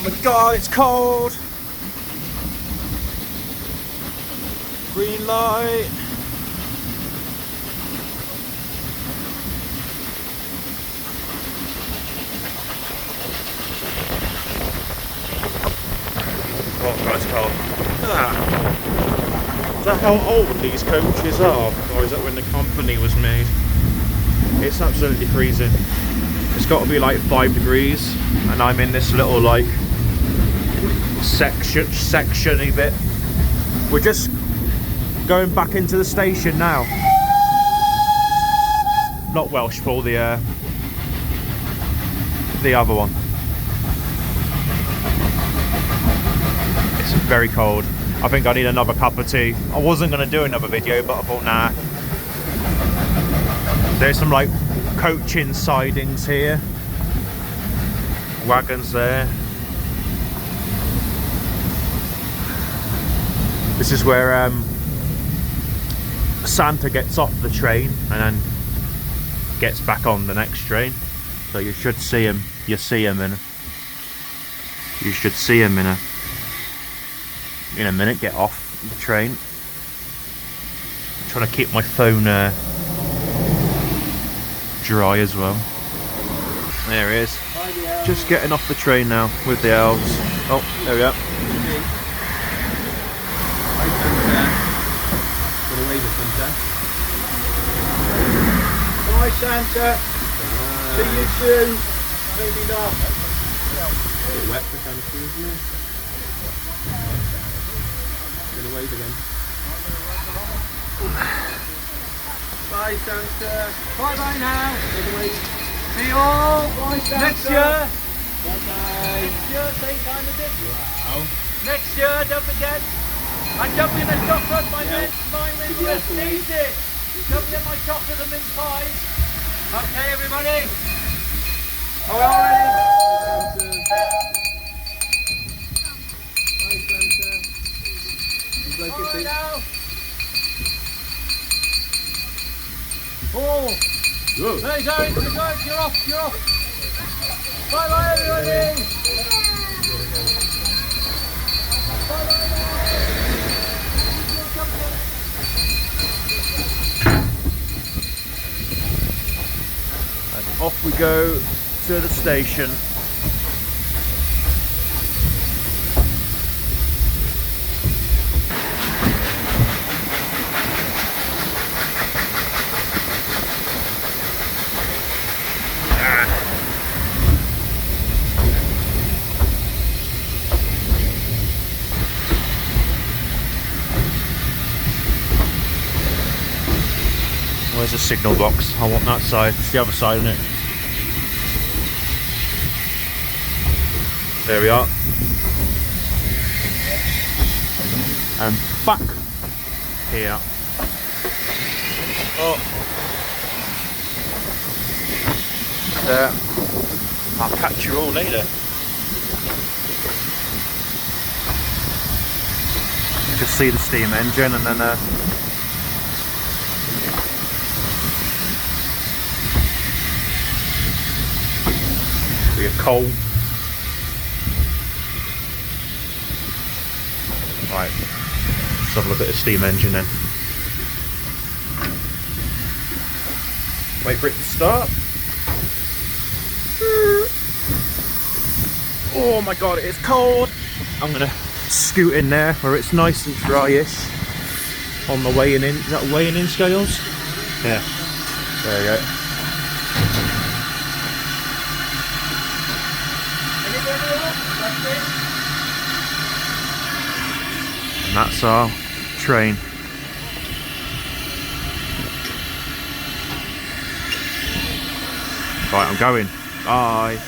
Oh my god, it's cold! Green light! Oh god, it's cold. Look at that. Is that how old these coaches are? Or is that when the company was made? It's absolutely freezing. It's got to be like 5 degrees, and I'm in this little like sectiony bit. We're just going back into the station now. Not Welshpool, the other one. It's very cold. I think I need another cup of tea. I wasn't going to do another video, but I thought nah. There's some like coaching sidings here. Wagons there. This is where Santa gets off the train and then gets back on the next train. So you should see him. You should see him in a minute. Get off the train. I'm trying to keep my phone dry as well. There he is. Just getting off the train now with the elves. Oh, there we go. Bye Santa. See you soon. Maybe not. A bit wet for Santa, isn't it? Gonna wave again. Bye Santa. Bye bye now. See you all. Bye Santa. Next year. Bye bye. Next year, same time as it. Wow. Next year, don't forget. I'm jumping at chocolate, my mince easy. Don't forget my chocolate and mince pies. Okay, everybody. Alright. Bye Santa. Like it now. Oh. Good. There you go, you're off. Bye bye everybody. Bye bye. And off we go to the station. Where's the signal box? I want that side. It's the other side, isn't it? There we are. And back here. Oh. There. I'll catch you all later. Just see the steam engine and then be a coal. Right, let's have a look at the steam engine then. Wait for it to start. Oh my god, it is cold. I'm gonna scoot in there where it's nice and dryish on the weighing in. Is that weighing in scales? Yeah. There you go. And that's our train. Right, I'm going. Bye.